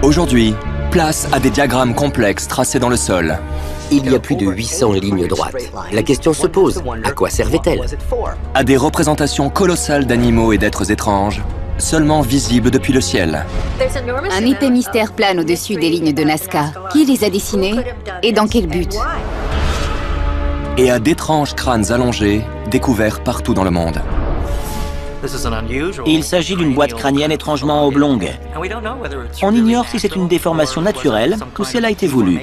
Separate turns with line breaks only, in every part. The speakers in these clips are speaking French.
Aujourd'hui, place à des diagrammes complexes tracés dans le sol.
Il y a plus de 800 lignes droites. La question se pose, à quoi servaient-elles?
À des représentations colossales d'animaux et d'êtres étranges, seulement visibles depuis le ciel.
Un épais mystère plane au-dessus des lignes de Nazca. Qui les a dessinées et dans quel but?
Et à d'étranges crânes allongés, découverts partout dans le monde.
Il s'agit d'une boîte crânienne étrangement oblongue. On ignore si c'est une déformation naturelle ou si elle a été voulue.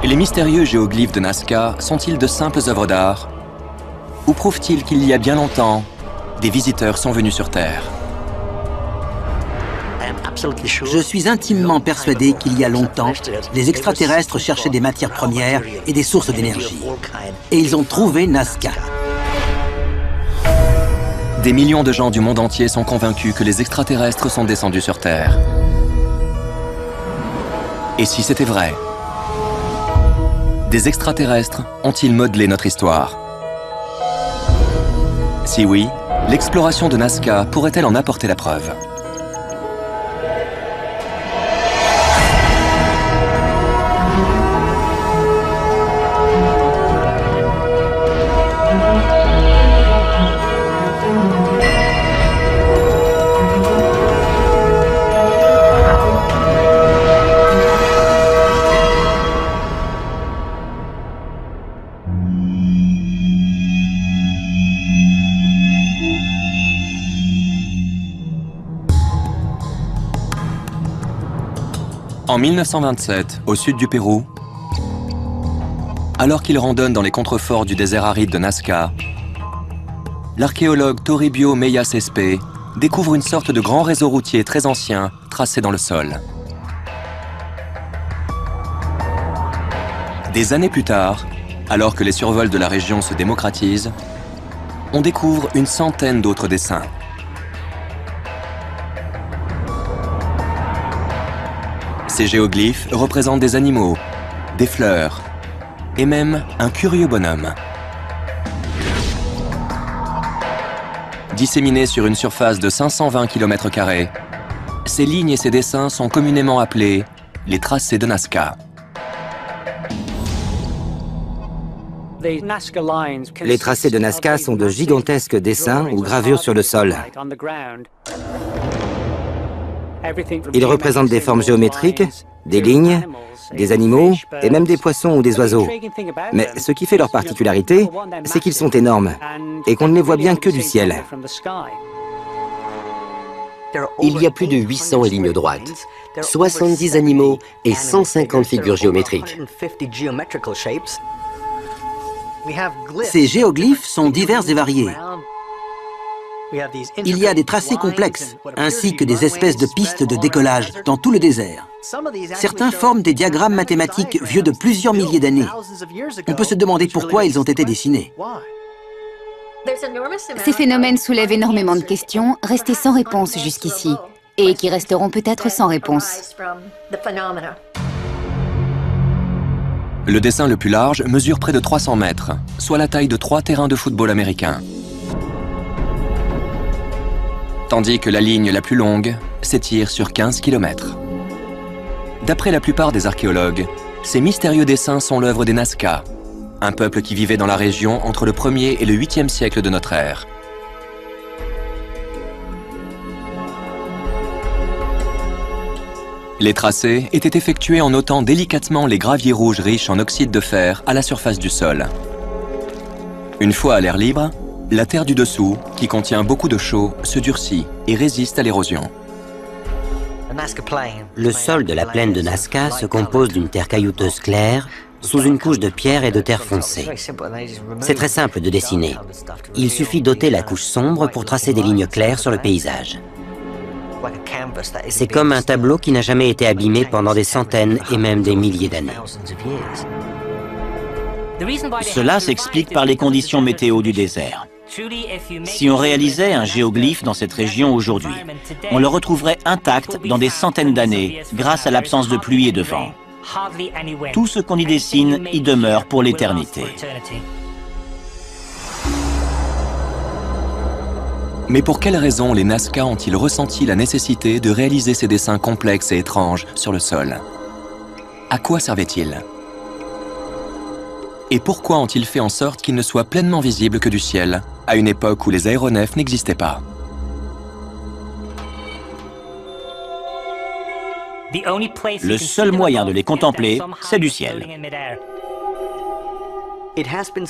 Les mystérieux géoglyphes de Nazca sont-ils de simples œuvres d'art? Ou prouvent-ils qu'il y a bien longtemps, des visiteurs sont venus sur Terre?
Je suis intimement persuadé qu'il y a longtemps, les extraterrestres cherchaient des matières premières et des sources d'énergie. Et ils ont trouvé Nazca.
Des millions de gens du monde entier sont convaincus que les extraterrestres sont descendus sur Terre. Et si c'était vrai? Des extraterrestres ont-ils modelé notre histoire? Si oui, l'exploration de Nazca pourrait-elle en apporter la preuve? En 1927, au sud du Pérou, alors qu'il randonne dans les contreforts du désert aride de Nazca, l'archéologue Toribio Meya Cespe découvre une sorte de grand réseau routier très ancien tracé dans le sol. Des années plus tard, alors que les survols de la région se démocratisent, on découvre une centaine d'autres dessins. Ces géoglyphes représentent des animaux, des fleurs et même un curieux bonhomme. Disséminés sur une surface de 520 km², ces lignes et ces dessins sont communément appelés les tracés de Nazca.
Les tracés de Nazca sont de gigantesques dessins ou gravures sur le sol. Ils représentent des formes géométriques, des lignes, des animaux et même des poissons ou des oiseaux. Mais ce qui fait leur particularité, c'est qu'ils sont énormes et qu'on ne les voit bien que du ciel.
Il y a plus de 800 lignes droites, 70 animaux et 150 figures géométriques.
Ces géoglyphes sont divers et variés. Il y a des tracés complexes, ainsi que des espèces de pistes de décollage dans tout le désert. Certains forment des diagrammes mathématiques vieux de plusieurs milliers d'années. On peut se demander pourquoi ils ont été dessinés.
Ces phénomènes soulèvent énormément de questions, restées sans réponse jusqu'ici, et qui resteront peut-être sans réponse.
Le dessin le plus large mesure près de 300 mètres, soit la taille de 3 terrains de football américains. Tandis que la ligne la plus longue s'étire sur 15 km. D'après la plupart des archéologues, ces mystérieux dessins sont l'œuvre des Nazca, un peuple qui vivait dans la région entre le 1er et le 8e siècle de notre ère. Les tracés étaient effectués en ôtant délicatement les graviers rouges riches en oxyde de fer à la surface du sol. Une fois à l'air libre, la terre du dessous, qui contient beaucoup de chaux, se durcit et résiste à l'érosion.
Le sol de la plaine de Nazca se compose d'une terre caillouteuse claire, sous une couche de pierre et de terre foncée. C'est très simple de dessiner. Il suffit d'ôter la couche sombre pour tracer des lignes claires sur le paysage. C'est comme un tableau qui n'a jamais été abîmé pendant des centaines et même des milliers d'années.
Cela s'explique par les conditions météo du désert. Si on réalisait un géoglyphe dans cette région aujourd'hui, on le retrouverait intact dans des centaines d'années grâce à l'absence de pluie et de vent. Tout ce qu'on y dessine y demeure pour l'éternité.
Mais pour quelles raisons les Nazca ont-ils ressenti la nécessité de réaliser ces dessins complexes et étranges sur le sol? À quoi servaient-ils? Et pourquoi ont-ils fait en sorte qu'ils ne soient pleinement visibles que du ciel, à une époque où les aéronefs n'existaient pas?
Le seul moyen de les contempler, c'est du ciel.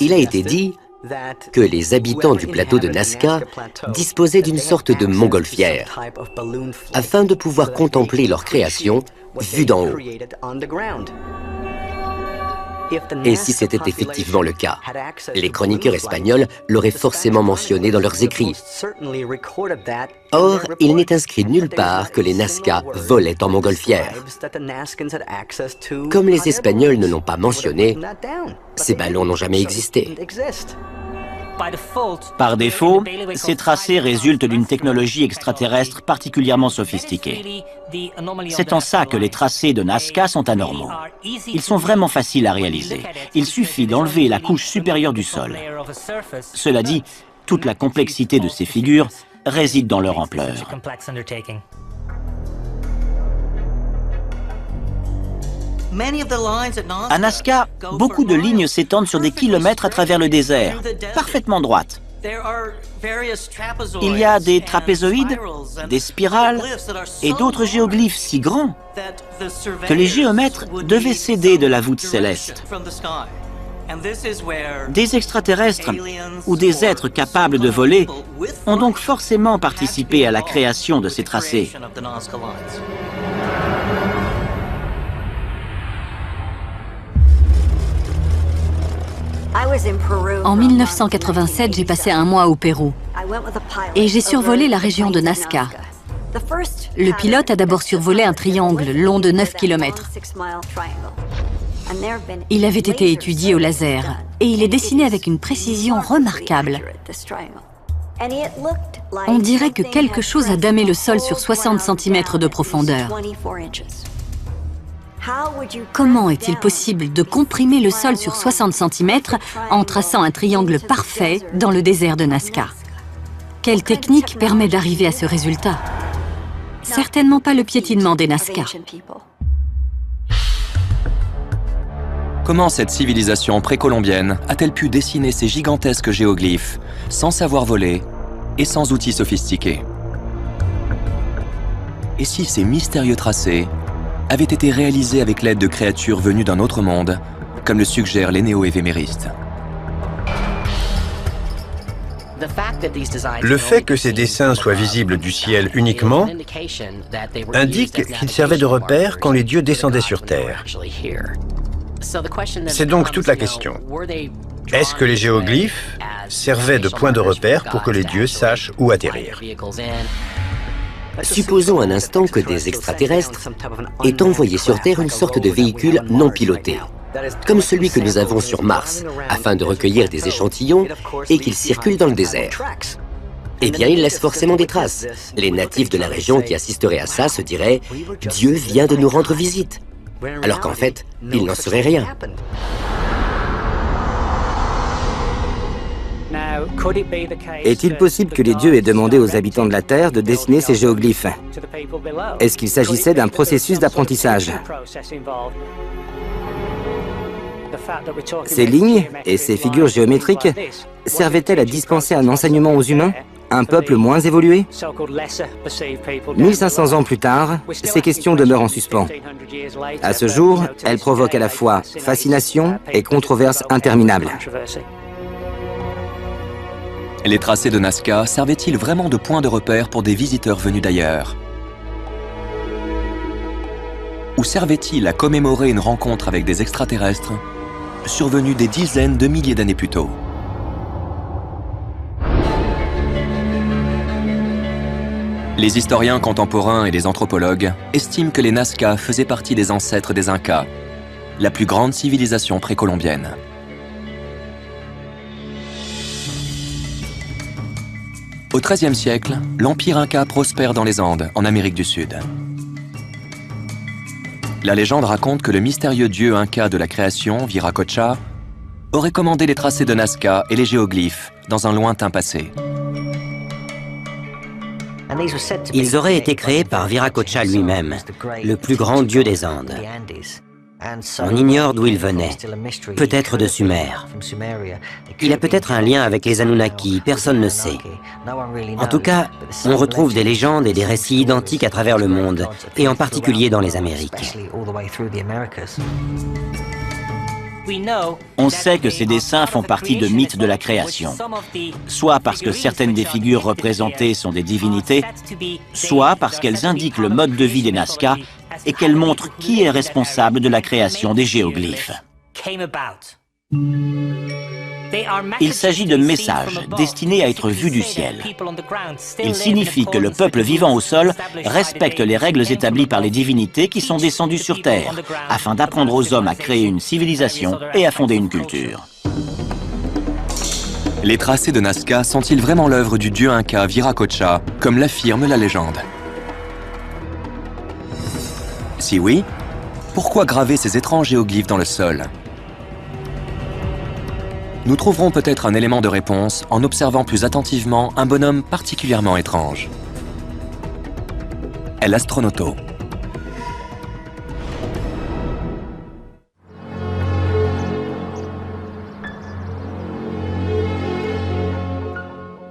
Il a été dit que les habitants du plateau de Nazca disposaient d'une sorte de montgolfière afin de pouvoir contempler leur création vue d'en haut. Et si c'était effectivement le cas, les chroniqueurs espagnols l'auraient forcément mentionné dans leurs écrits. Or, il n'est inscrit nulle part que les Nazca volaient en montgolfière. Comme les Espagnols ne l'ont pas mentionné, ces ballons n'ont jamais existé.
Par défaut, ces tracés résultent d'une technologie extraterrestre particulièrement sophistiquée. C'est en ça que les tracés de Nazca sont anormaux. Ils sont vraiment faciles à réaliser. Il suffit d'enlever la couche supérieure du sol. Cela dit, toute la complexité de ces figures réside dans leur ampleur. À Nazca, beaucoup de lignes s'étendent sur des kilomètres à travers le désert, parfaitement droites. Il y a des trapézoïdes, des spirales et d'autres géoglyphes si grands que les géomètres devaient s'aider de la voûte céleste. Des extraterrestres ou des êtres capables de voler ont donc forcément participé à la création de ces tracés.
En 1987, j'ai passé un mois au Pérou et j'ai survolé la région de Nazca. Le pilote a d'abord survolé un triangle long de 9 km. Il avait été étudié au laser et il est dessiné avec une précision remarquable. On dirait que quelque chose a damé le sol sur 60 cm de profondeur. Comment est-il possible de comprimer le sol sur 60 cm en traçant un triangle parfait dans le désert de Nazca? Quelle technique permet d'arriver à ce résultat? Certainement pas le piétinement des Nazca.
Comment cette civilisation précolombienne a-t-elle pu dessiner ces gigantesques géoglyphes sans savoir voler et sans outils sophistiqués? Et si ces mystérieux tracés avaient été réalisés avec l'aide de créatures venues d'un autre monde, comme le suggèrent les néo-évéméristes?
Le fait que ces dessins soient visibles du ciel uniquement indique qu'ils servaient de repère quand les dieux descendaient sur Terre. C'est donc toute la question. Est-ce que les géoglyphes servaient de point de repère pour que les dieux sachent où atterrir?
Supposons un instant que des extraterrestres aient envoyé sur Terre une sorte de véhicule non piloté, comme celui que nous avons sur Mars, afin de recueillir des échantillons et qu'ils circulent dans le désert. Eh bien, ils laissent forcément des traces. Les natifs de la région qui assisteraient à ça se diraient « Dieu vient de nous rendre visite », alors qu'en fait, il n'en serait rien.
Est-il possible que les dieux aient demandé aux habitants de la Terre de dessiner ces géoglyphes? Est-ce qu'il s'agissait d'un processus d'apprentissage? Ces lignes et ces figures géométriques servaient-elles à dispenser un enseignement aux humains, un peuple moins évolué? 1500 ans plus tard, ces questions demeurent en suspens. À ce jour, elles provoquent à la fois fascination et controverses interminables.
Les tracés de Nazca servaient-ils vraiment de point de repère pour des visiteurs venus d'ailleurs? Ou servaient-ils à commémorer une rencontre avec des extraterrestres survenue des dizaines de milliers d'années plus tôt? Les historiens contemporains et les anthropologues estiment que les Nazca faisaient partie des ancêtres des Incas, la plus grande civilisation précolombienne. Au XIIIe siècle, l'Empire Inca prospère dans les Andes, en Amérique du Sud. La légende raconte que le mystérieux dieu Inca de la création, Viracocha, aurait commandé les tracés de Nazca et les géoglyphes dans un lointain passé.
Ils auraient été créés par Viracocha lui-même, le plus grand dieu des Andes. On ignore d'où il venait, peut-être de Sumer. Il a peut-être un lien avec les Anunnaki, personne ne sait. En tout cas, on retrouve des légendes et des récits identiques à travers le monde, et en particulier dans les Amériques.
On sait que ces dessins font partie de mythes de la création, soit parce que certaines des figures représentées sont des divinités, soit parce qu'elles indiquent le mode de vie des Nazca et qu'elles montrent qui est responsable de la création des géoglyphes. Il s'agit de messages destinés à être vus du ciel. Ils signifient que le peuple vivant au sol respecte les règles établies par les divinités qui sont descendues sur Terre, afin d'apprendre aux hommes à créer une civilisation et à fonder une culture.
Les tracés de Nazca sont-ils vraiment l'œuvre du dieu inca Viracocha, comme l'affirme la légende? Si oui, pourquoi graver ces étranges géoglyphes dans le sol? Nous trouverons peut-être un élément de réponse en observant plus attentivement un bonhomme particulièrement étrange. El Astronauto.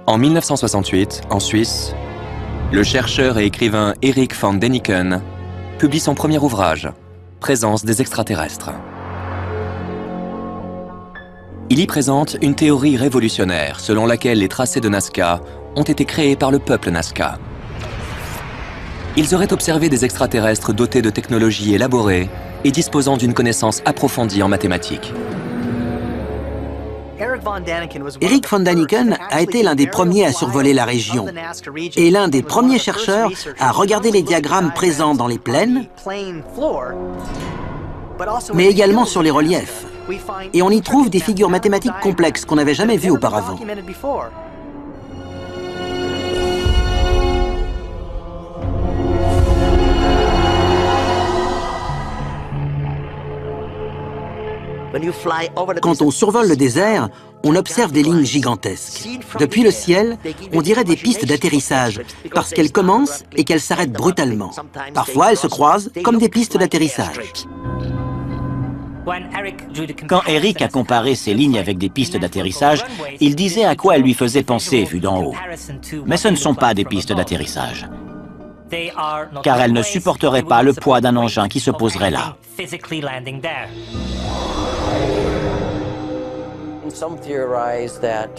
En 1968, en Suisse, le chercheur et écrivain Erich von Däniken publie son premier ouvrage, Présence des extraterrestres. Il y présente une théorie révolutionnaire selon laquelle les tracés de Nazca ont été créés par le peuple Nazca. Ils auraient observé des extraterrestres dotés de technologies élaborées et disposant d'une connaissance approfondie en mathématiques.
Erich von Däniken a été l'un des premiers à survoler la région et l'un des premiers chercheurs à regarder les diagrammes présents dans les plaines, mais également sur les reliefs. Et on y trouve des figures mathématiques complexes qu'on n'avait jamais vues auparavant. Quand on survole le désert, on observe des lignes gigantesques. Depuis le ciel, on dirait des pistes d'atterrissage, parce qu'elles commencent et qu'elles s'arrêtent brutalement. Parfois, elles se croisent comme des pistes d'atterrissage.
Quand Eric a comparé ces lignes avec des pistes d'atterrissage, il disait à quoi elles lui faisaient penser vues d'en haut. Mais ce ne sont pas des pistes d'atterrissage, car elles ne supporteraient pas le poids d'un engin qui se poserait là.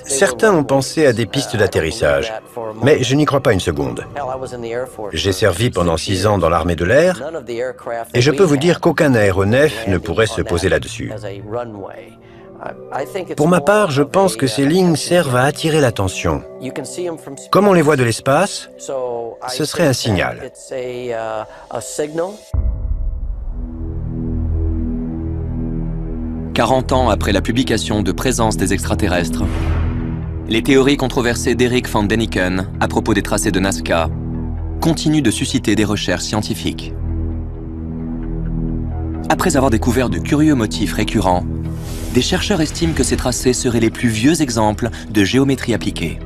Certains ont pensé à des pistes d'atterrissage, mais je n'y crois pas une seconde. J'ai servi pendant 6 ans dans l'armée de l'air, et je peux vous dire qu'aucun aéronef ne pourrait se poser là-dessus. Pour ma part, je pense que ces lignes servent à attirer l'attention. Comme on les voit de l'espace, ce serait un signal.
40 ans après la publication de Présence des extraterrestres, les théories controversées d'Erich von Däniken à propos des tracés de Nazca continuent de susciter des recherches scientifiques. Après avoir découvert de curieux motifs récurrents, des chercheurs estiment que ces tracés seraient les plus vieux exemples de géométrie appliquée.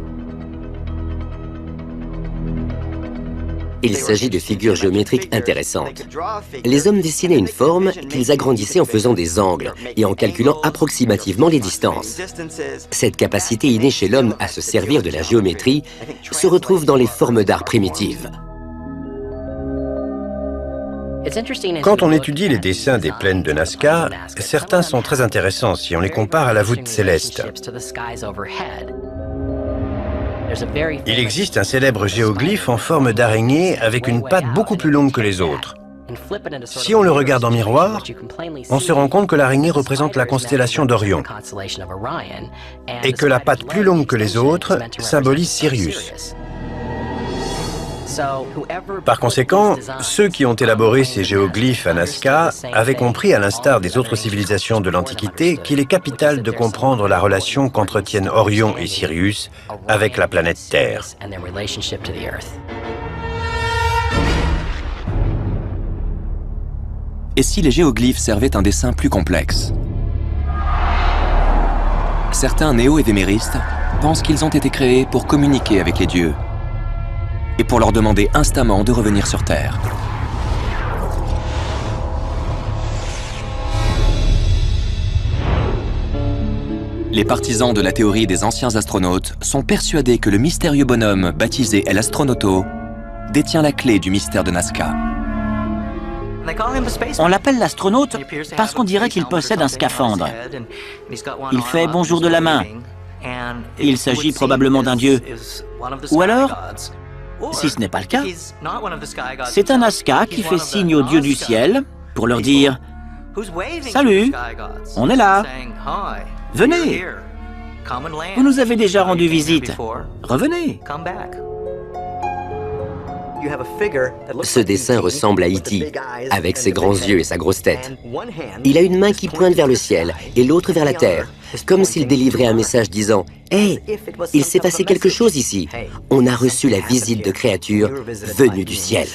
Il s'agit de figures géométriques intéressantes. Les hommes dessinaient une forme qu'ils agrandissaient en faisant des angles et en calculant approximativement les distances. Cette capacité innée chez l'homme à se servir de la géométrie se retrouve dans les formes d'art primitives.
Quand on étudie les dessins des plaines de Nazca, certains sont très intéressants si on les compare à la voûte céleste. Il existe un célèbre géoglyphe en forme d'araignée avec une patte beaucoup plus longue que les autres. Si on le regarde en miroir, on se rend compte que l'araignée représente la constellation d'Orion et que la patte plus longue que les autres symbolise Sirius. Par conséquent, ceux qui ont élaboré ces géoglyphes à Nazca avaient compris, à l'instar des autres civilisations de l'Antiquité, qu'il est capital de comprendre la relation qu'entretiennent Orion et Sirius avec la planète Terre.
Et si les géoglyphes servaient un dessin plus complexe? Certains néo-évéméristes pensent qu'ils ont été créés pour communiquer avec les dieux. et pour leur demander instamment de revenir sur Terre. Les partisans de la théorie des anciens astronautes sont persuadés que le mystérieux bonhomme baptisé El Astronauto détient la clé du mystère de Nazca.
On l'appelle l'astronaute parce qu'on dirait qu'il possède un scaphandre. Il fait bonjour de la main. Il s'agit probablement d'un dieu. Ou alors, si ce n'est pas le cas, c'est un Nazca qui fait signe aux dieux du ciel pour leur dire « Salut, on est là, venez, vous nous avez déjà rendu visite, revenez ».
Ce dessin ressemble à E.T., avec ses grands yeux et sa grosse tête. Il a une main qui pointe vers le ciel et l'autre vers la terre, comme s'il délivrait un message disant « Hey, il s'est passé quelque chose ici. On a reçu la visite de créatures venues du ciel. »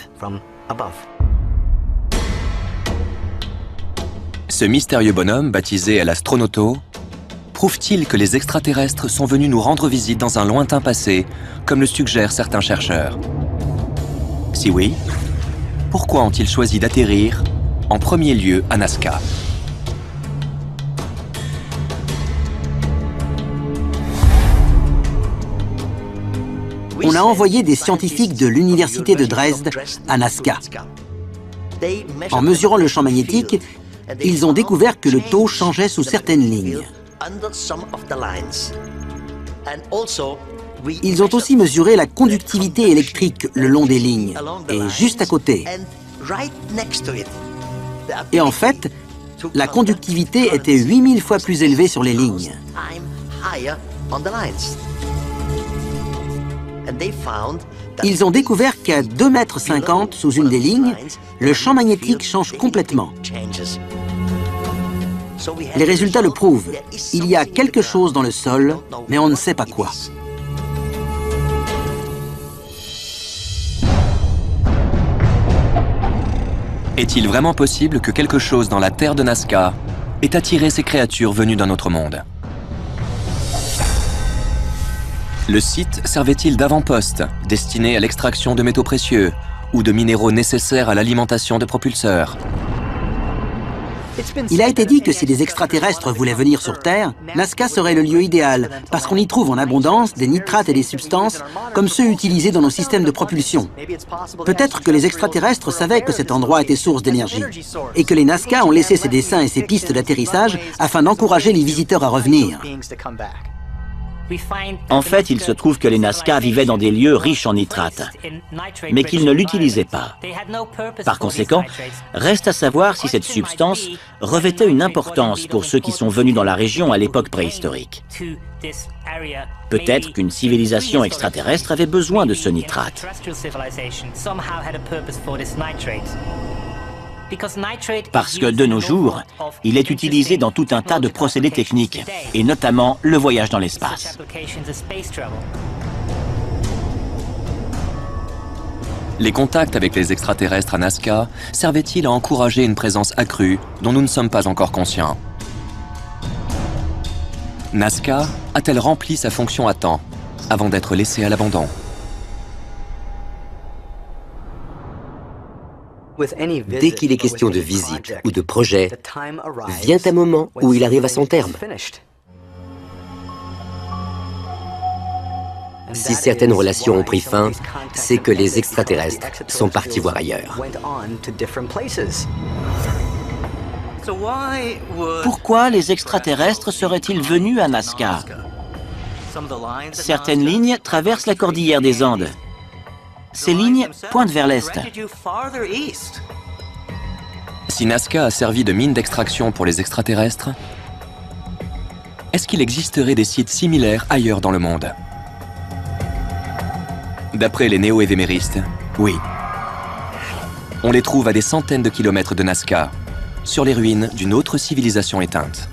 Ce mystérieux bonhomme, baptisé El Astronauto, prouve-t-il que les extraterrestres sont venus nous rendre visite dans un lointain passé, comme le suggèrent certains chercheurs? Si oui, pourquoi ont-ils choisi d'atterrir en premier lieu à Nazca?
On a envoyé des scientifiques de l'université de Dresde à Nazca. En mesurant le champ magnétique, ils ont découvert que le taux changeait sous certaines lignes. Ils ont aussi mesuré la conductivité électrique le long des lignes, et juste à côté. Et en fait, la conductivité était 8000 fois plus élevée sur les lignes. Ils ont découvert qu'à 2,50 m sous une des lignes, le champ magnétique change complètement. Les résultats le prouvent. Il y a quelque chose dans le sol, mais on ne sait pas quoi.
Est-il vraiment possible que quelque chose dans la terre de Nazca ait attiré ces créatures venues d'un autre monde? Le site servait-il d'avant-poste, destiné à l'extraction de métaux précieux ou de minéraux nécessaires à l'alimentation de propulseurs?
Il a été dit que si les extraterrestres voulaient venir sur Terre, Nazca serait le lieu idéal, parce qu'on y trouve en abondance des nitrates et des substances comme ceux utilisés dans nos systèmes de propulsion. Peut-être que les extraterrestres savaient que cet endroit était source d'énergie, et que les Nazca ont laissé ces dessins et ces pistes d'atterrissage afin d'encourager les visiteurs à revenir.
En fait, il se trouve que les Nazca vivaient dans des lieux riches en nitrates, mais qu'ils ne l'utilisaient pas. Par conséquent, reste à savoir si cette substance revêtait une importance pour ceux qui sont venus dans la région à l'époque préhistorique. Peut-être qu'une civilisation extraterrestre avait besoin de ce nitrate. Parce que de nos jours, il est utilisé dans tout un tas de procédés techniques, et notamment le voyage dans l'espace.
Les contacts avec les extraterrestres à Nazca servaient-ils à encourager une présence accrue dont nous ne sommes pas encore conscients? Nazca a-t-elle rempli sa fonction à temps avant d'être laissée à l'abandon?
Dès qu'il est question de visite ou de projet, vient un moment où il arrive à son terme. Si certaines relations ont pris fin, c'est que les extraterrestres sont partis voir ailleurs.
Pourquoi les extraterrestres seraient-ils venus à Nazca? Certaines lignes traversent la cordillère des Andes. Ces lignes pointent vers l'est.
Si Nazca a servi de mine d'extraction pour les extraterrestres, est-ce qu'il existerait des sites similaires ailleurs dans le monde? D'après les néo-évéméristes, oui. On les trouve à des centaines de kilomètres de Nazca, sur les ruines d'une autre civilisation éteinte.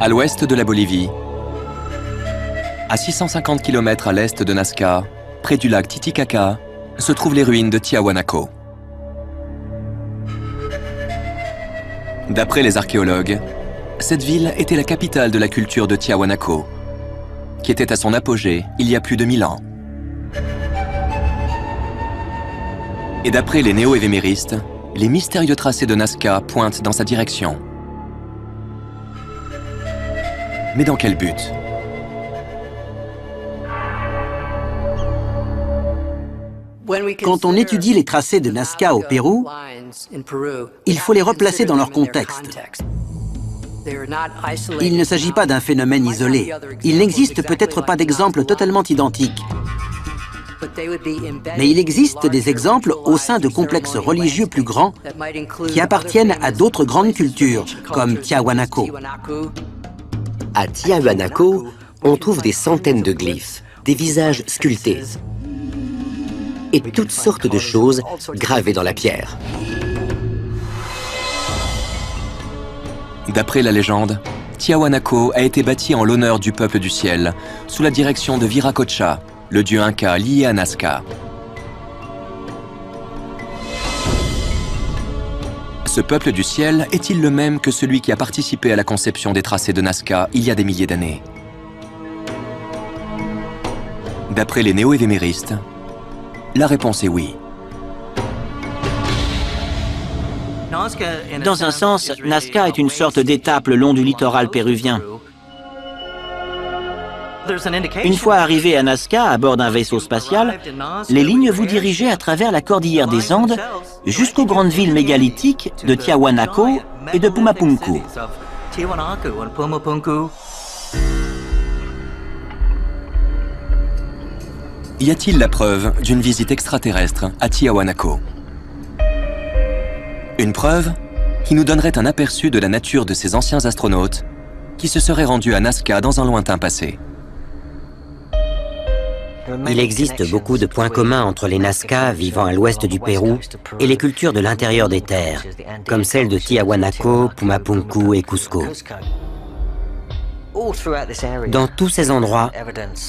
À l'ouest de la Bolivie, à 650 km à l'est de Nazca, près du lac Titicaca, se trouvent les ruines de Tiahuanaco. D'après les archéologues, cette ville était la capitale de la culture de Tiahuanaco, qui était à son apogée il y a plus de 1000 ans. Et d'après les néo-évéméristes, les mystérieux tracés de Nazca pointent dans sa direction. Mais dans quel but?
Quand on étudie les tracés de Nazca au Pérou, il faut les replacer dans leur contexte. Il ne s'agit pas d'un phénomène isolé. Il n'existe peut-être pas d'exemple totalement identique. Mais il existe des exemples au sein de complexes religieux plus grands qui appartiennent à d'autres grandes cultures, comme Tiahuanaco.
À Tiahuanaco, on trouve des centaines de glyphes, des visages sculptés et toutes sortes de choses gravées dans la pierre.
D'après la légende, Tiahuanaco a été bâti en l'honneur du peuple du ciel, sous la direction de Viracocha, le dieu inca lié à Nazca. Ce peuple du ciel est-il le même que celui qui a participé à la conception des tracés de Nazca il y a des milliers d'années? D'après les néo-évéméristes, la réponse est oui.
Dans un sens, Nazca est une sorte d'étape le long du littoral péruvien. Une fois arrivé à Nazca à bord d'un vaisseau spatial, les lignes vous dirigeaient à travers la cordillère des Andes jusqu'aux grandes villes mégalithiques de Tiahuanaco et de Pumapunku.
Y a-t-il la preuve d'une visite extraterrestre à Tiahuanaco? Une preuve qui nous donnerait un aperçu de la nature de ces anciens astronautes qui se seraient rendus à Nazca dans un lointain passé.
Il existe beaucoup de points communs entre les Nazca vivant à l'ouest du Pérou et les cultures de l'intérieur des terres, comme celles de Tiahuanaco, Pumapunku et Cusco. Dans tous ces endroits,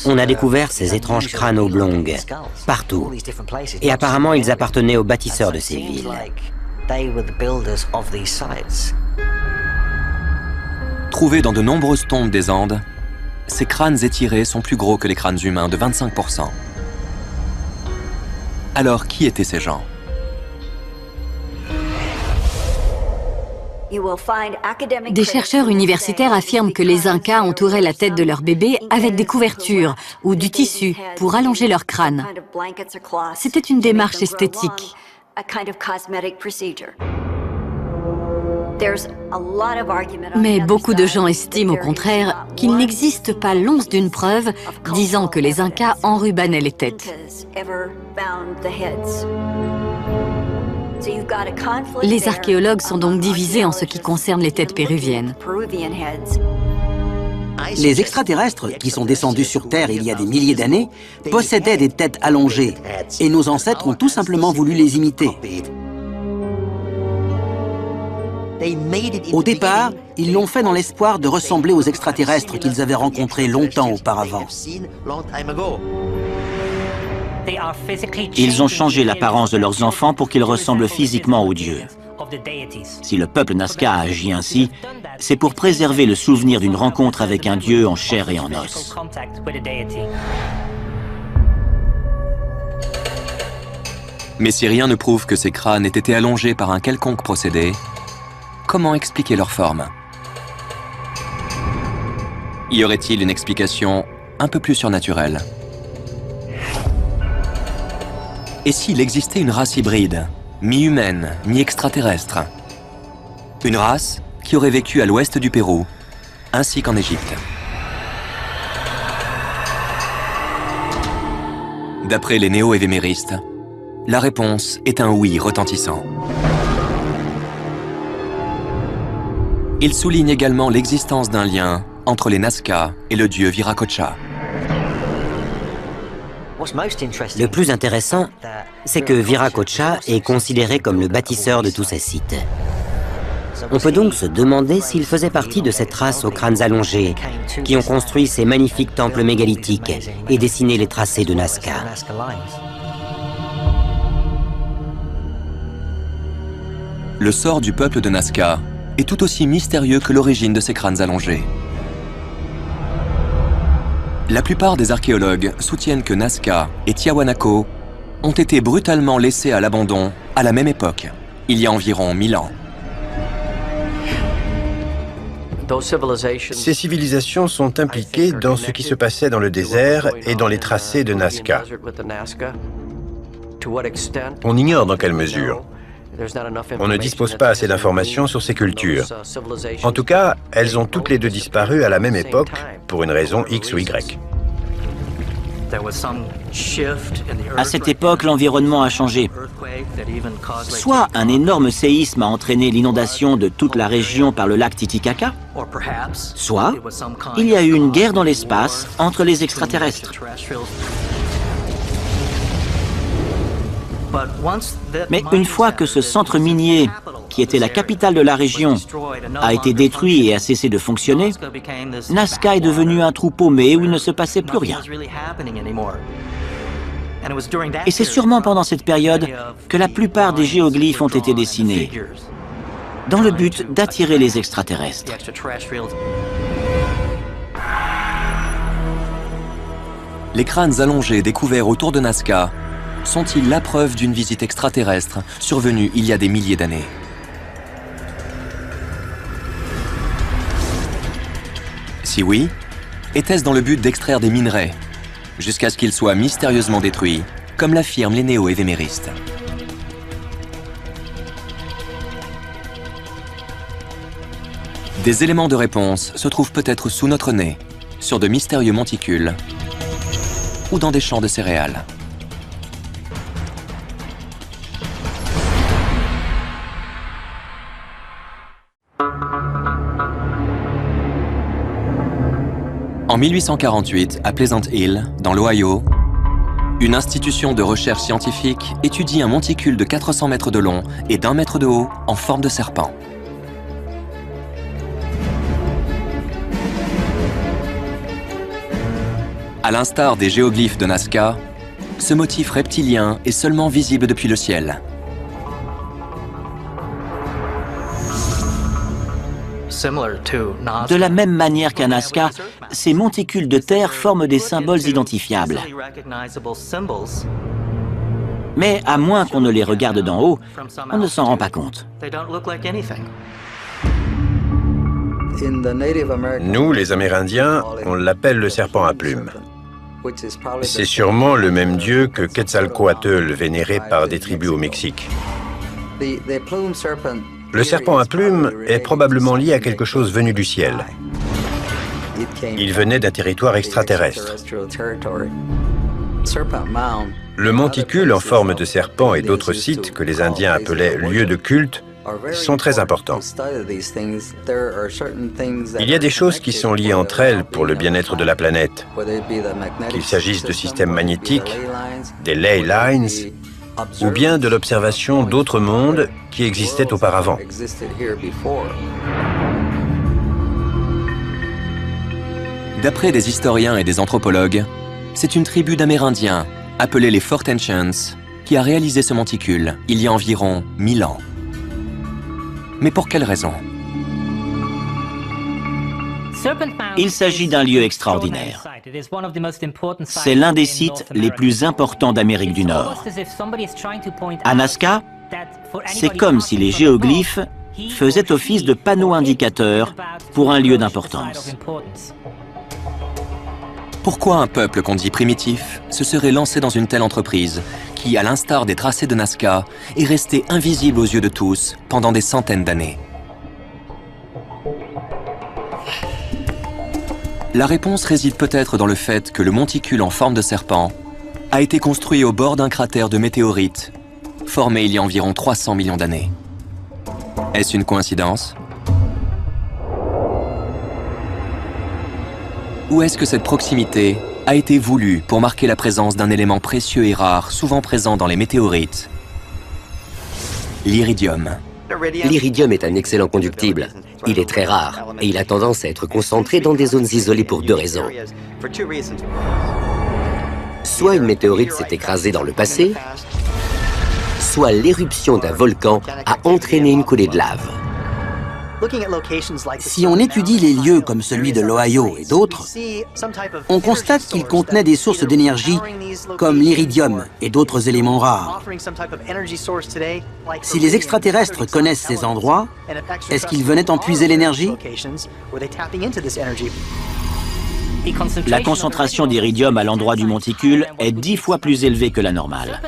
on a découvert ces étranges crânes oblongs, partout, et apparemment ils appartenaient aux bâtisseurs de ces villes.
Trouvés dans de nombreuses tombes des Andes, ces crânes étirés sont plus gros que les crânes humains de 25%. Alors, qui étaient ces gens?
Des chercheurs universitaires affirment que les Incas entouraient la tête de leur bébé avec des couvertures ou du tissu pour allonger leur crâne. C'était une démarche esthétique. Mais beaucoup de gens estiment au contraire qu'il n'existe pas l'once d'une preuve disant que les Incas enrubanaient les têtes. Les archéologues sont donc divisés en ce qui concerne les têtes péruviennes.
Les extraterrestres, qui sont descendus sur Terre il y a des milliers d'années, possédaient des têtes allongées, et nos ancêtres ont tout simplement voulu les imiter. Au départ, ils l'ont fait dans l'espoir de ressembler aux extraterrestres qu'ils avaient rencontrés longtemps auparavant.
Ils ont changé l'apparence de leurs enfants pour qu'ils ressemblent physiquement aux dieux. Si le peuple Nazca a agi ainsi, c'est pour préserver le souvenir d'une rencontre avec un dieu en chair et en os.
Mais si rien ne prouve que ces crânes aient été allongés par un quelconque procédé, comment expliquer leur forme? Y aurait-il une explication un peu plus surnaturelle? Et s'il existait une race hybride, mi-humaine, mi-extraterrestre? Une race qui aurait vécu à l'ouest du Pérou, ainsi qu'en Égypte. D'après les néo-évéméristes, la réponse est un oui retentissant. Ils soulignent également l'existence d'un lien entre les Nazca et le dieu Viracocha.
Le plus intéressant, c'est que Viracocha est considéré comme le bâtisseur de tous ces sites. On peut donc se demander s'il faisait partie de cette race aux crânes allongés qui ont construit ces magnifiques temples mégalithiques et dessiné les tracés de Nazca.
Le sort du peuple de Nazca est tout aussi mystérieux que l'origine de ces crânes allongés. La plupart des archéologues soutiennent que Nazca et Tiahuanaco ont été brutalement laissés à l'abandon à la même époque, il y a environ 1000 ans.
Ces civilisations sont impliquées dans ce qui se passait dans le désert et dans les tracés de Nazca. On ignore dans quelle mesure. On ne dispose pas assez d'informations sur ces cultures. En tout cas, elles ont toutes les deux disparu à la même époque, pour une raison X ou Y.
À cette époque, l'environnement a changé. Soit un énorme séisme a entraîné l'inondation de toute la région par le lac Titicaca, soit il y a eu une guerre dans l'espace entre les extraterrestres. Mais une fois que ce centre minier, qui était la capitale de la région, a été détruit et a cessé de fonctionner, Nazca est devenu un trou paumé où il ne se passait plus rien. Et c'est sûrement pendant cette période que la plupart des géoglyphes ont été dessinés, dans le but d'attirer les extraterrestres.
Les crânes allongés découverts autour de Nazca sont-ils la preuve d'une visite extraterrestre survenue il y a des milliers d'années? Si oui, était-ce dans le but d'extraire des minerais, jusqu'à ce qu'ils soient mystérieusement détruits, comme l'affirment les néo-évéméristes? Des éléments de réponse se trouvent peut-être sous notre nez, sur de mystérieux monticules ou dans des champs de céréales. En 1848, à Pleasant Hill, dans l'Ohio, une institution de recherche scientifique étudie un monticule de 400 mètres de long et d'1 mètre de haut en forme de serpent. À l'instar des géoglyphes de Nazca, ce motif reptilien est seulement visible depuis le ciel.
De la même manière qu'à Nazca, ces monticules de terre forment des symboles identifiables. Mais à moins qu'on ne les regarde d'en haut, on ne s'en rend pas compte.
Nous, les Amérindiens, on l'appelle le serpent à plumes. C'est sûrement le même dieu que Quetzalcoatl, vénéré par des tribus au Mexique. Le serpent à plumes est probablement lié à quelque chose venu du ciel. Il venait d'un territoire extraterrestre. Le monticule en forme de serpent et d'autres sites que les Indiens appelaient lieux de culte sont très importants. Il y a des choses qui sont liées entre elles pour le bien-être de la planète, qu'il s'agisse de systèmes magnétiques, des ley lines, ou bien de l'observation d'autres mondes qui existaient auparavant.
D'après des historiens et des anthropologues, c'est une tribu d'Amérindiens, appelée les Fort Ancients, qui a réalisé ce monticule il y a environ 1000 ans. Mais pour quelle raison?
Il s'agit d'un lieu extraordinaire. C'est l'un des sites les plus importants d'Amérique du Nord. À Nazca, c'est comme si les géoglyphes faisaient office de panneaux indicateurs pour un lieu d'importance.
Pourquoi un peuple qu'on dit primitif se serait lancé dans une telle entreprise qui, à l'instar des tracés de Nazca, est resté invisible aux yeux de tous pendant des centaines d'années? La réponse réside peut-être dans le fait que le monticule en forme de serpent a été construit au bord d'un cratère de météorites formé il y a environ 300 millions d'années. Est-ce une coïncidence? Ou est-ce que cette proximité a été voulue pour marquer la présence d'un élément précieux et rare, souvent présent dans les météorites, l'iridium?
L'iridium est un excellent conductible. Il est très rare et il a tendance à être concentré dans des zones isolées pour deux raisons. Soit une météorite s'est écrasée dans le passé, soit l'éruption d'un volcan a entraîné une coulée de lave.
Si on étudie les lieux comme celui de l'Ohio et d'autres, on constate qu'ils contenaient des sources d'énergie comme l'iridium et d'autres éléments rares. Si les extraterrestres connaissent ces endroits, est-ce qu'ils venaient en puiser l'énergie?
La concentration d'iridium à l'endroit du monticule est 10 fois plus élevée que la normale.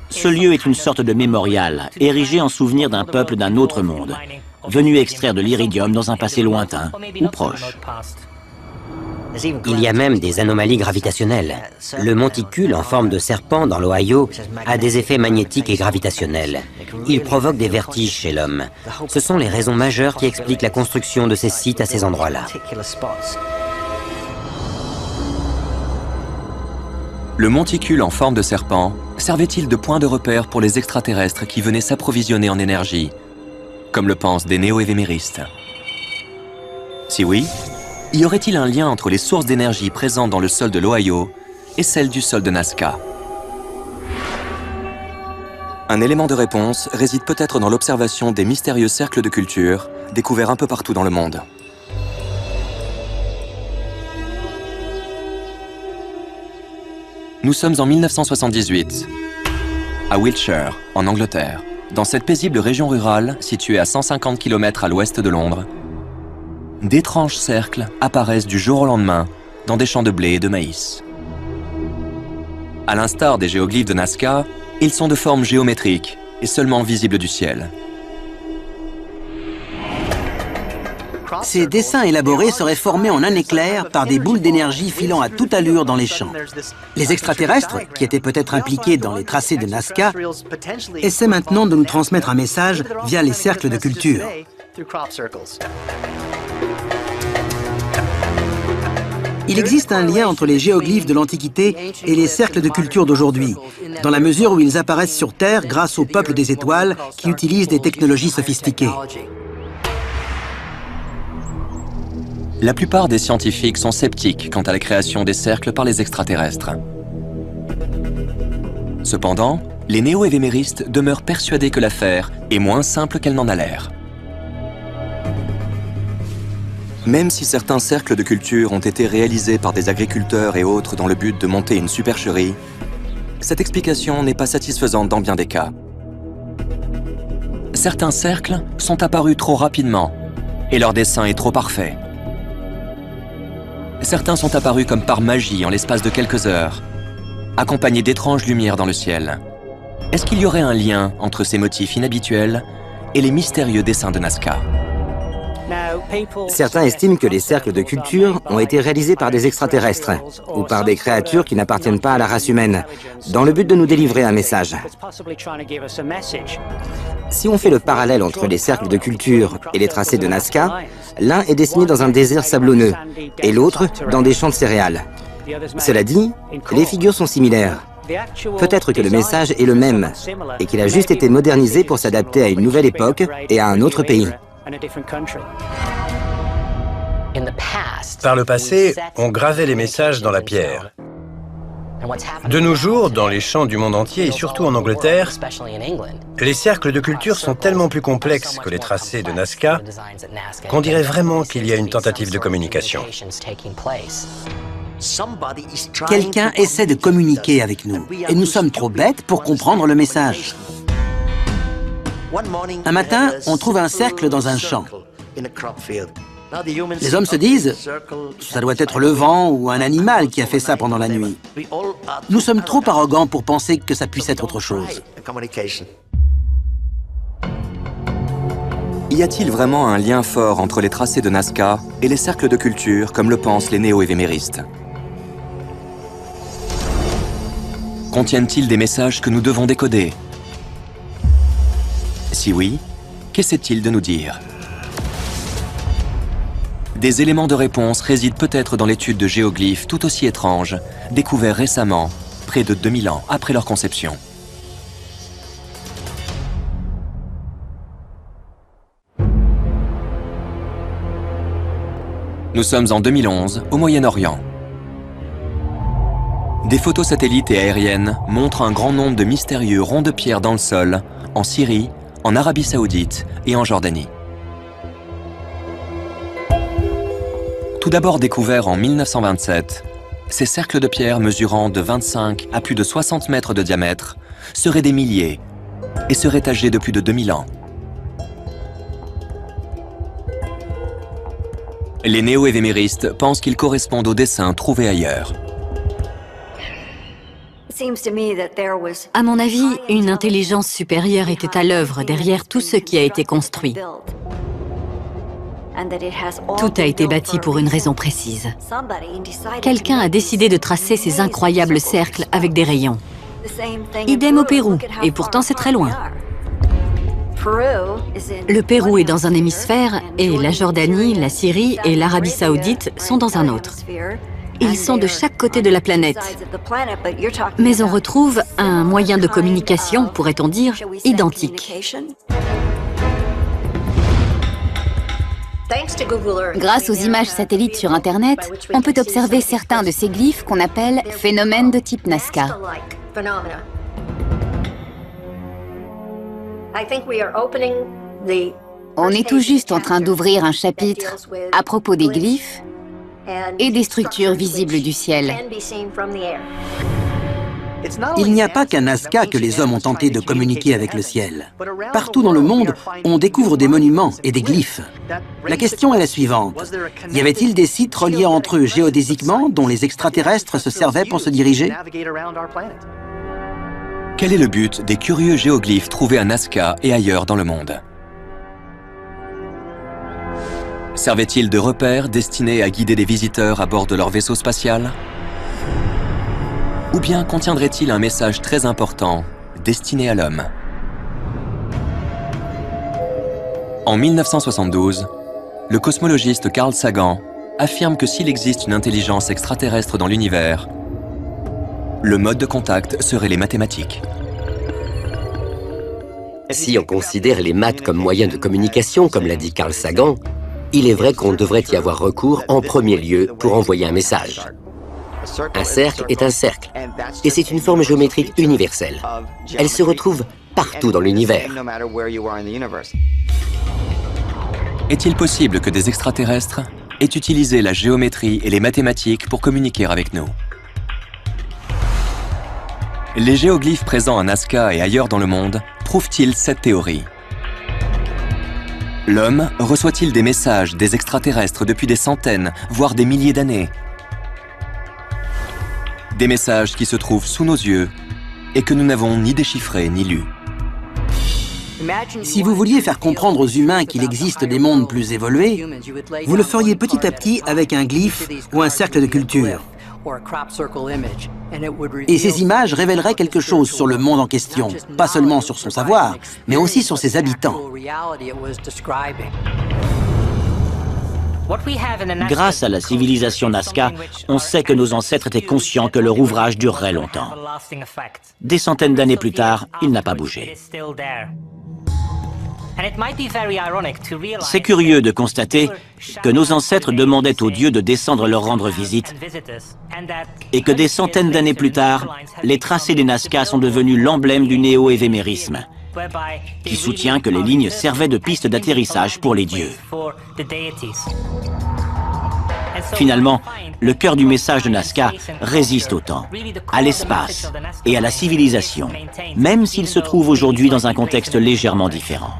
Ce lieu est une sorte de mémorial, érigé en souvenir d'un peuple d'un autre monde, venu extraire de l'iridium dans un passé lointain ou proche.
Il y a même des anomalies gravitationnelles. Le monticule en forme de serpent dans l'Ohio a des effets magnétiques et gravitationnels. Il provoque des vertiges chez l'homme. Ce sont les raisons majeures qui expliquent la construction de ces sites à ces endroits-là.
Le monticule en forme de serpent servait-il de point de repère pour les extraterrestres qui venaient s'approvisionner en énergie, comme le pensent des néo-évéméristes? Si oui, y aurait-il un lien entre les sources d'énergie présentes dans le sol de l'Ohio et celles du sol de Nazca? Un élément de réponse réside peut-être dans l'observation des mystérieux cercles de culture découverts un peu partout dans le monde. Nous sommes en 1978, à Wiltshire, en Angleterre, dans cette paisible région rurale située à 150 km à l'ouest de Londres. D'étranges cercles apparaissent du jour au lendemain dans des champs de blé et de maïs. À l'instar des géoglyphes de Nazca, ils sont de forme géométrique et seulement visibles du ciel.
Ces dessins élaborés seraient formés en un éclair par des boules d'énergie filant à toute allure dans les champs. Les extraterrestres, qui étaient peut-être impliqués dans les tracés de Nazca, essaient maintenant de nous transmettre un message via les cercles de culture. Il existe un lien entre les géoglyphes de l'Antiquité et les cercles de culture d'aujourd'hui, dans la mesure où ils apparaissent sur Terre grâce au peuple des étoiles qui utilisent des technologies sophistiquées.
La plupart des scientifiques sont sceptiques quant à la création des cercles par les extraterrestres. Cependant, les néo-évéméristes demeurent persuadés que l'affaire est moins simple qu'elle n'en a l'air. Même si certains cercles de culture ont été réalisés par des agriculteurs et autres dans le but de monter une supercherie, cette explication n'est pas satisfaisante dans bien des cas. Certains cercles sont apparus trop rapidement et leur dessin est trop parfait. Certains sont apparus comme par magie en l'espace de quelques heures, accompagnés d'étranges lumières dans le ciel. Est-ce qu'il y aurait un lien entre ces motifs inhabituels et les mystérieux dessins de Nazca?
Certains estiment que les cercles de culture ont été réalisés par des extraterrestres ou par des créatures qui n'appartiennent pas à la race humaine, dans le but de nous délivrer un message. Si on fait le parallèle entre les cercles de culture et les tracés de Nazca, l'un est dessiné dans un désert sablonneux et l'autre dans des champs de céréales. Cela dit, les figures sont similaires. Peut-être que le message est le même et qu'il a juste été modernisé pour s'adapter à une nouvelle époque et à un autre pays.
Par le passé, on gravait les messages dans la pierre. De nos jours, dans les champs du monde entier et surtout en Angleterre, les cercles de culture sont tellement plus complexes que les tracés de Nazca qu'on dirait vraiment qu'il y a une tentative de communication.
Quelqu'un essaie de communiquer avec nous et nous sommes trop bêtes pour comprendre le message. Un matin, on trouve un cercle dans un champ. Les hommes se disent, ça doit être le vent ou un animal qui a fait ça pendant la nuit. Nous sommes trop arrogants pour penser que ça puisse être autre chose.
Y a-t-il vraiment un lien fort entre les tracés de Nazca et les cercles de culture, comme le pensent les néo-évéméristes? Contiennent-ils des messages que nous devons décoder? Si oui, qu'essaient-ils de nous dire? Des éléments de réponse résident peut-être dans l'étude de géoglyphes tout aussi étranges, découverts récemment, près de 2000 ans après leur conception. Nous sommes en 2011, au Moyen-Orient. Des photos satellites et aériennes montrent un grand nombre de mystérieux ronds de pierre dans le sol, en Syrie, en Arabie Saoudite et en Jordanie. Tout d'abord découverts en 1927, ces cercles de pierre mesurant de 25 à plus de 60 mètres de diamètre seraient des milliers et seraient âgés de plus de 2000 ans. Les néo-évéméristes pensent qu'ils correspondent aux dessins trouvés ailleurs.
À mon avis, une intelligence supérieure était à l'œuvre derrière tout ce qui a été construit. Tout a été bâti pour une raison précise. Quelqu'un a décidé de tracer ces incroyables cercles avec des rayons. Idem au Pérou, et pourtant c'est très loin. Le Pérou est dans un hémisphère et la Jordanie, la Syrie et l'Arabie Saoudite sont dans un autre. Ils sont de chaque côté de la planète. Mais on retrouve un moyen de communication, pourrait-on dire, identique.
Grâce aux images satellites sur Internet, on peut observer certains de ces glyphes qu'on appelle phénomènes de type Nazca. On est tout juste en train d'ouvrir un chapitre à propos des glyphes et des structures visibles du ciel.
Il n'y a pas qu'à Nazca que les hommes ont tenté de communiquer avec le ciel. Partout dans le monde, on découvre des monuments et des glyphes. La question est la suivante. Y avait-il des sites reliés entre eux géodésiquement dont les extraterrestres se servaient pour se diriger?
Quel est le but des curieux géoglyphes trouvés à Nazca et ailleurs dans le monde? Servaient-ils de repères destinés à guider des visiteurs à bord de leur vaisseau spatial? Ou bien contiendrait-il un message très important destiné à l'homme? En 1972, le cosmologiste Carl Sagan affirme que s'il existe une intelligence extraterrestre dans l'univers, le mode de contact serait les mathématiques.
Si on considère les maths comme moyen de communication, comme l'a dit Carl Sagan, il est vrai qu'on devrait y avoir recours en premier lieu pour envoyer un message. Un cercle est un cercle, et c'est une forme géométrique universelle. Elle se retrouve partout dans l'univers.
Est-il possible que des extraterrestres aient utilisé la géométrie et les mathématiques pour communiquer avec nous? Les géoglyphes présents à Nazca et ailleurs dans le monde prouvent-ils cette théorie? L'homme reçoit-il des messages des extraterrestres depuis des centaines, voire des milliers d'années? Des messages qui se trouvent sous nos yeux et que nous n'avons ni déchiffrés ni lus.
Si vous vouliez faire comprendre aux humains qu'il existe des mondes plus évolués, vous le feriez petit à petit avec un glyphe ou un cercle de culture. Et ces images révéleraient quelque chose sur le monde en question, pas seulement sur son savoir, mais aussi sur ses habitants.
Grâce à la civilisation Nazca, on sait que nos ancêtres étaient conscients que leur ouvrage durerait longtemps. Des centaines d'années plus tard, il n'a pas bougé. C'est curieux de constater que nos ancêtres demandaient aux dieux de descendre leur rendre visite et que des centaines d'années plus tard, les tracés des Nazca sont devenus l'emblème du néo-évémérisme, qui soutient que les lignes servaient de pistes d'atterrissage pour les dieux. Finalement, le cœur du message de Nazca résiste au temps, à l'espace et à la civilisation, même s'il se trouve aujourd'hui dans un contexte légèrement différent.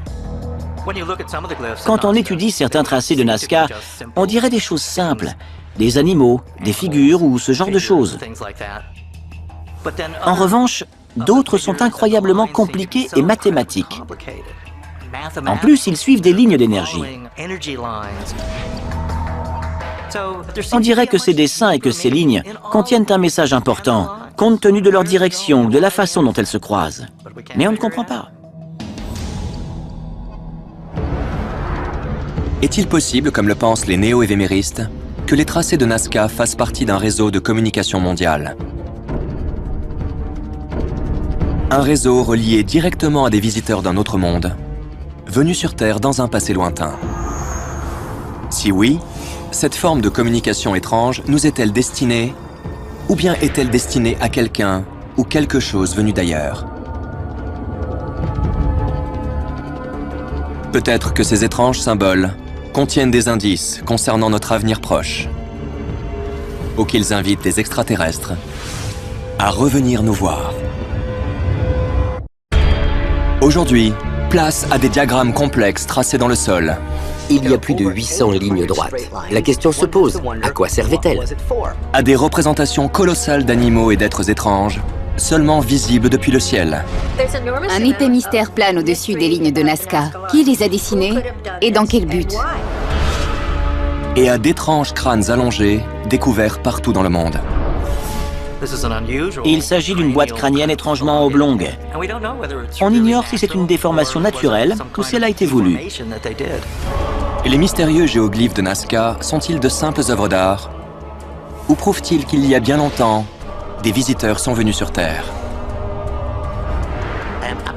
Quand on étudie certains tracés de Nazca, on dirait des choses simples, des animaux, des figures ou ce genre de choses. En revanche, d'autres sont incroyablement compliqués et mathématiques. En plus, ils suivent des lignes d'énergie. On dirait que ces dessins et que ces lignes contiennent un message important, compte tenu de leur direction ou de la façon dont elles se croisent. Mais on ne comprend pas.
Est-il possible, comme le pensent les néo-évéméristes, que les tracés de Nazca fassent partie d'un réseau de communication mondiale? Un réseau relié directement à des visiteurs d'un autre monde, venus sur Terre dans un passé lointain. Si oui, cette forme de communication étrange nous est-elle destinée, ou bien est-elle destinée à quelqu'un ou quelque chose venu d'ailleurs? Peut-être que ces étranges symboles contiennent des indices concernant notre avenir proche, ou qu'ils invitent des extraterrestres à revenir nous voir. Aujourd'hui, place à des diagrammes complexes tracés dans le sol.
Il y a plus de 800 lignes droites. La question se pose, à quoi servaient-elles?
À des représentations colossales d'animaux et d'êtres étranges, seulement visibles depuis le ciel.
Un épais mystère plane au-dessus des lignes de Nazca. Qui les a dessinées et dans quel but?
Et à d'étranges crânes allongés découverts partout dans le monde.
Il s'agit d'une boîte crânienne étrangement oblongue. On ignore si c'est une déformation naturelle ou si elle a été voulue.
Les mystérieux géoglyphes de Nazca sont-ils de simples œuvres d'art? Ou prouvent-ils qu'il y a bien longtemps, des visiteurs sont venus sur Terre?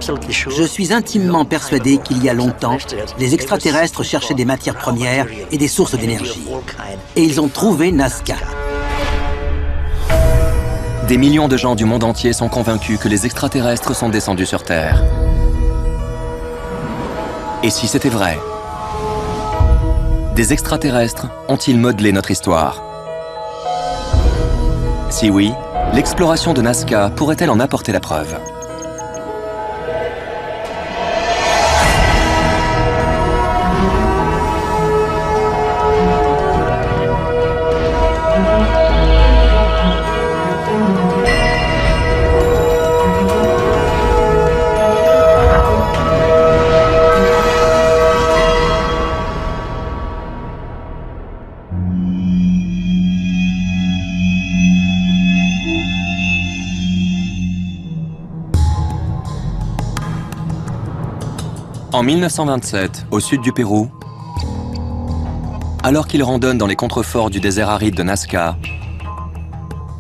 Je suis intimement persuadé qu'il y a longtemps, les extraterrestres cherchaient des matières premières et des sources d'énergie. Et ils ont trouvé Nazca.
Des millions de gens du monde entier sont convaincus que les extraterrestres sont descendus sur Terre. Et si c'était vrai? Des extraterrestres ont-ils modelé notre histoire? Si oui, l'exploration de Nazca pourrait-elle en apporter la preuve? En 1927, au sud du Pérou, alors qu'il randonne dans les contreforts du désert aride de Nazca,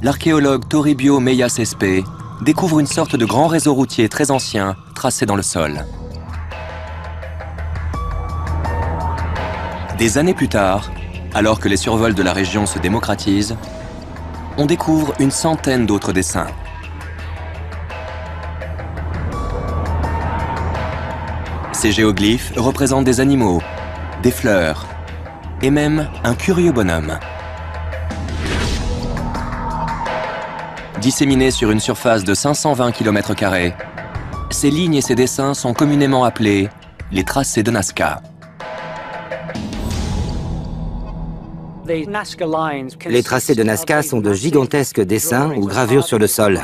l'archéologue Toribio Meya Cespe découvre une sorte de grand réseau routier très ancien tracé dans le sol. Des années plus tard, alors que les survols de la région se démocratisent, on découvre une centaine d'autres dessins. Ces géoglyphes représentent des animaux, des fleurs et même un curieux bonhomme. Disséminés sur une surface de 520 km², ces lignes et ces dessins sont communément appelés les tracés de Nazca.
Les tracés de Nazca sont de gigantesques dessins ou gravures sur le sol.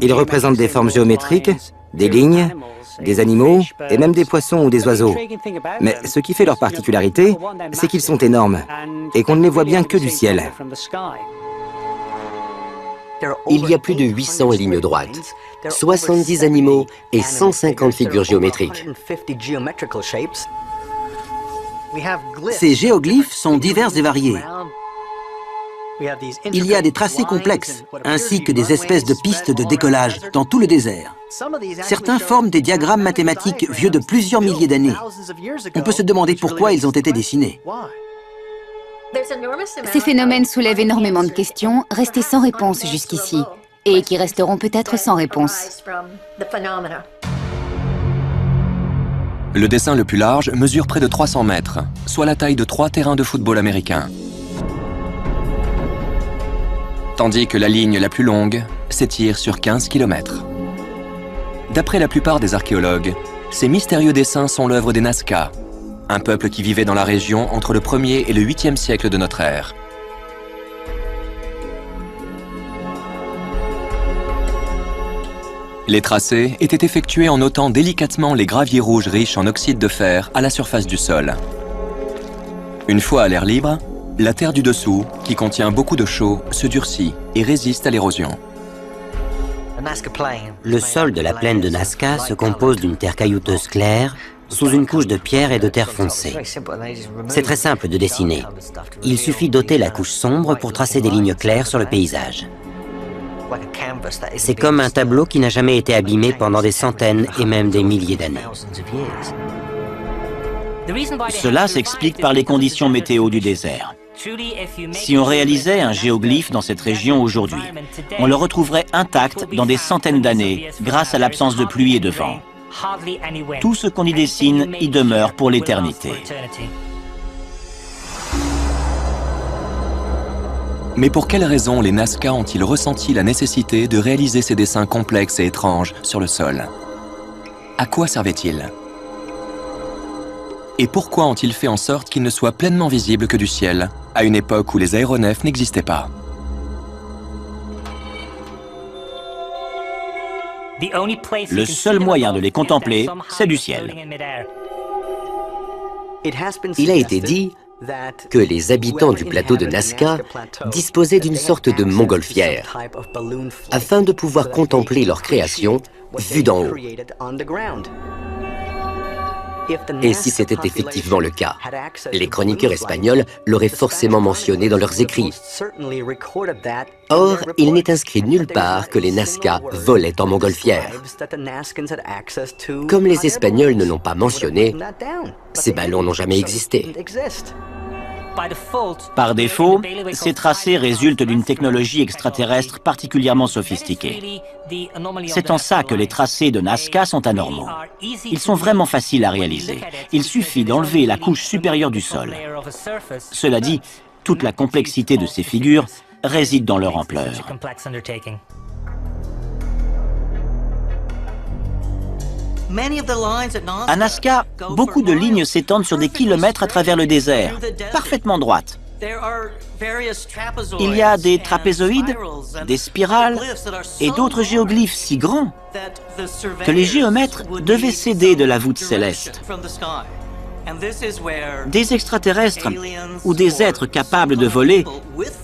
Ils représentent des formes géométriques, des lignes, des animaux et même des poissons ou des oiseaux. Mais ce qui fait leur particularité, c'est qu'ils sont énormes et qu'on ne les voit bien que du ciel.
Il y a plus de 800 lignes droites, 70 animaux et 150 figures géométriques.
Ces géoglyphes sont divers et variés. Il y a des tracés complexes, ainsi que des espèces de pistes de décollage dans tout le désert. Certains forment des diagrammes mathématiques vieux de plusieurs milliers d'années. On peut se demander pourquoi ils ont été dessinés.
Ces phénomènes soulèvent énormément de questions, restées sans réponse jusqu'ici, et qui resteront peut-être sans réponse.
Le dessin le plus large mesure près de 300 mètres, soit la taille de 3 terrains de football américains. Tandis que la ligne la plus longue s'étire sur 15 km. D'après la plupart des archéologues, ces mystérieux dessins sont l'œuvre des Nazca, un peuple qui vivait dans la région entre le 1er et le 8e siècle de notre ère. Les tracés étaient effectués en ôtant délicatement les graviers rouges riches en oxyde de fer à la surface du sol. Une fois à l'air libre, la terre du dessous, qui contient beaucoup de chaux, se durcit et résiste à l'érosion.
Le sol de la plaine de Nazca se compose d'une terre caillouteuse claire, sous une couche de pierre et de terre foncée. C'est très simple de dessiner. Il suffit d'ôter la couche sombre pour tracer des lignes claires sur le paysage. C'est comme un tableau qui n'a jamais été abîmé pendant des centaines et même des milliers d'années.
Cela s'explique par les conditions météo du désert. Si on réalisait un géoglyphe dans cette région aujourd'hui, on le retrouverait intact dans des centaines d'années grâce à l'absence de pluie et de vent. Tout ce qu'on y dessine y demeure pour l'éternité.
Mais pour quelles raisons les Nazca ont-ils ressenti la nécessité de réaliser ces dessins complexes et étranges sur le sol? À quoi servaient-ils? Et pourquoi ont-ils fait en sorte qu'ils ne soient pleinement visibles que du ciel, à une époque où les aéronefs n'existaient pas?
Le seul moyen de les contempler, c'est du ciel.
Il a été dit que les habitants du plateau de Nazca disposaient d'une sorte de montgolfière afin de pouvoir contempler leur création vue d'en haut. Et si c'était effectivement le cas, les chroniqueurs espagnols l'auraient forcément mentionné dans leurs écrits. Or, il n'est inscrit nulle part que les Nazca volaient en montgolfière. Comme les Espagnols ne l'ont pas mentionné, ces ballons n'ont jamais existé.
Par défaut, ces tracés résultent d'une technologie extraterrestre particulièrement sophistiquée. C'est en ça que les tracés de Nazca sont anormaux. Ils sont vraiment faciles à réaliser. Il suffit d'enlever la couche supérieure du sol. Cela dit, toute la complexité de ces figures réside dans leur ampleur. À Nazca, beaucoup de lignes s'étendent sur des kilomètres à travers le désert, parfaitement droites. Il y a des trapézoïdes, des spirales et d'autres géoglyphes si grands que les géomètres devaient s'aider de la voûte céleste. Des extraterrestres ou des êtres capables de voler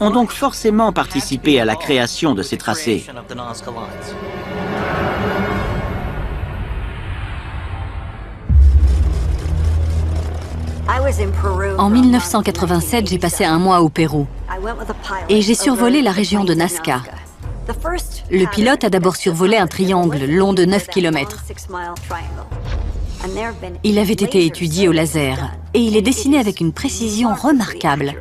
ont donc forcément participé à la création de ces tracés.
En 1987, j'ai passé un mois au Pérou et j'ai survolé la région de Nazca. Le pilote a d'abord survolé un triangle long de 9 km. Il avait été étudié au laser et il est dessiné avec une précision remarquable.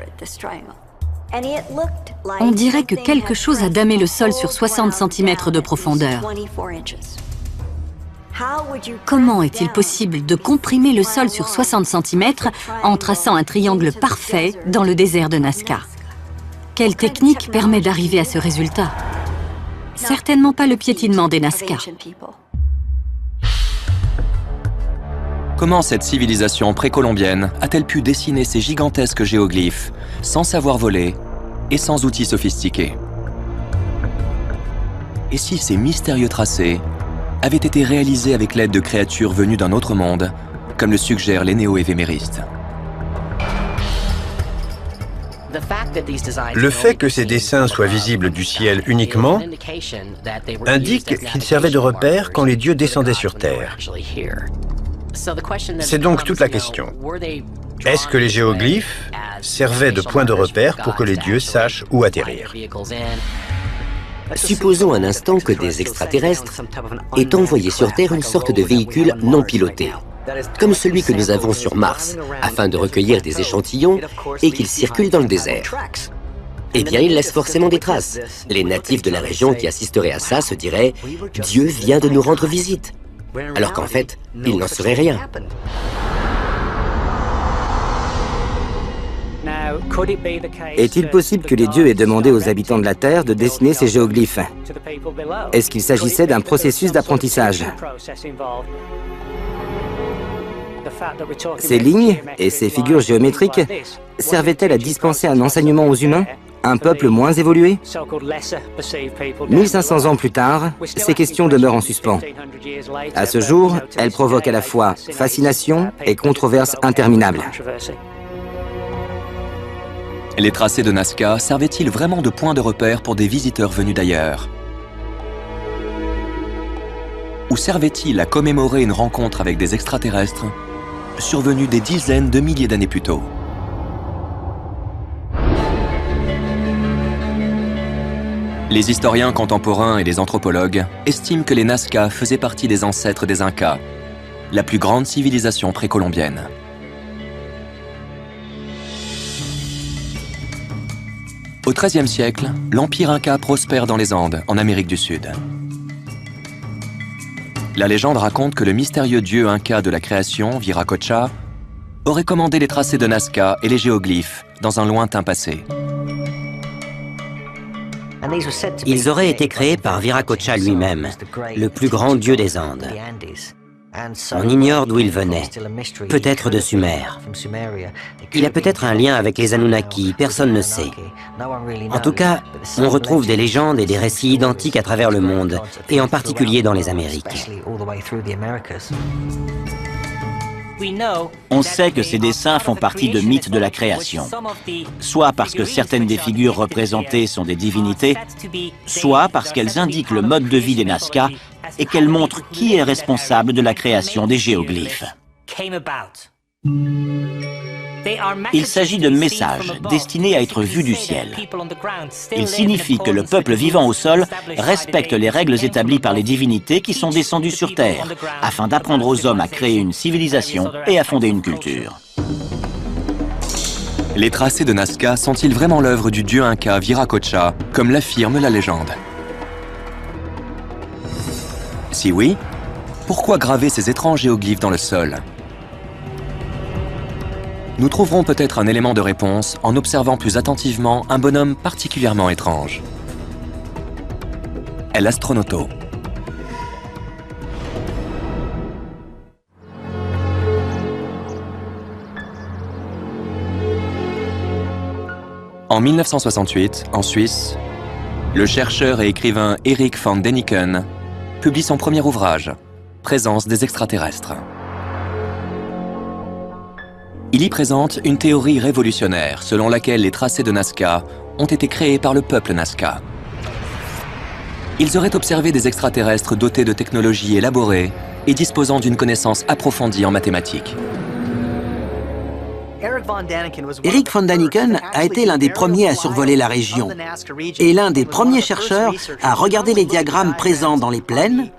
On dirait que quelque chose a damé le sol sur 60 cm de profondeur. Comment est-il possible de comprimer le sol sur 60 cm en traçant un triangle parfait dans le désert de Nazca? Quelle technique permet d'arriver à ce résultat? Certainement pas le piétinement des Nazca.
Comment cette civilisation précolombienne a-t-elle pu dessiner ces gigantesques géoglyphes sans savoir voler et sans outils sophistiqués? Et si ces mystérieux tracés avaient été réalisés avec l'aide de créatures venues d'un autre monde, comme le suggèrent les néo-évéméristes?
Le fait que ces dessins soient visibles du ciel uniquement indique qu'ils servaient de repère quand les dieux descendaient sur Terre. C'est donc toute la question. Est-ce que les géoglyphes servaient de point de repère pour que les dieux sachent où atterrir?
Supposons un instant que des extraterrestres aient envoyé sur Terre une sorte de véhicule non piloté, comme celui que nous avons sur Mars, afin de recueillir des échantillons et qu'ils circulent dans le désert. Eh bien, ils laissent forcément des traces. Les natifs de la région qui assisteraient à ça se diraient « Dieu vient de nous rendre visite », alors qu'en fait, il n'en serait rien.
Est-il possible que les dieux aient demandé aux habitants de la Terre de dessiner ces géoglyphes? Est-ce qu'il s'agissait d'un processus d'apprentissage? Ces lignes et ces figures géométriques servaient-elles à dispenser un enseignement aux humains, un peuple moins évolué? 1500 ans plus tard, ces questions demeurent en suspens. À ce jour, elles provoquent à la fois fascination et controverses interminables.
Les tracés de Nazca servaient-ils vraiment de point de repère pour des visiteurs venus d'ailleurs? Ou servaient-ils à commémorer une rencontre avec des extraterrestres survenue des dizaines de milliers d'années plus tôt? Les historiens contemporains et les anthropologues estiment que les Nazca faisaient partie des ancêtres des Incas, la plus grande civilisation précolombienne. Au XIIIe siècle, l'Empire Inca prospère dans les Andes, en Amérique du Sud. La légende raconte que le mystérieux dieu inca de la création, Viracocha, aurait commandé les tracés de Nazca et les géoglyphes dans un lointain passé.
Ils auraient été créés par Viracocha lui-même, le plus grand dieu des Andes. On ignore d'où il venait, peut-être de Sumer. Il a peut-être un lien avec les Anunnaki, personne ne sait. En tout cas, on retrouve des légendes et des récits identiques à travers le monde, et en particulier dans les Amériques.
On sait que ces dessins font partie de mythes de la création, soit parce que certaines des figures représentées sont des divinités, soit parce qu'elles indiquent le mode de vie des Nazca et qu'elles montrent qui est responsable de la création des géoglyphes. Il s'agit de messages destinés à être vus du ciel. Ils signifient que le peuple vivant au sol respecte les règles établies par les divinités qui sont descendues sur Terre, afin d'apprendre aux hommes à créer une civilisation et à fonder une culture.
Les tracés de Nazca sont-ils vraiment l'œuvre du dieu inca Viracocha, comme l'affirme la légende? Si oui, pourquoi graver ces étranges géoglyphes dans le sol? Nous trouverons peut-être un élément de réponse en observant plus attentivement un bonhomme particulièrement étrange. El Astronauto. En 1968, en Suisse, le chercheur et écrivain Erich von Däniken publie son premier ouvrage, Présence des extraterrestres. Il y présente une théorie révolutionnaire selon laquelle les tracés de Nazca ont été créés par le peuple Nazca. Ils auraient observé des extraterrestres dotés de technologies élaborées et disposant d'une connaissance approfondie en mathématiques.
Erich von Däniken a été l'un des premiers à survoler la région et l'un des premiers chercheurs à regarder les diagrammes présents dans les plaines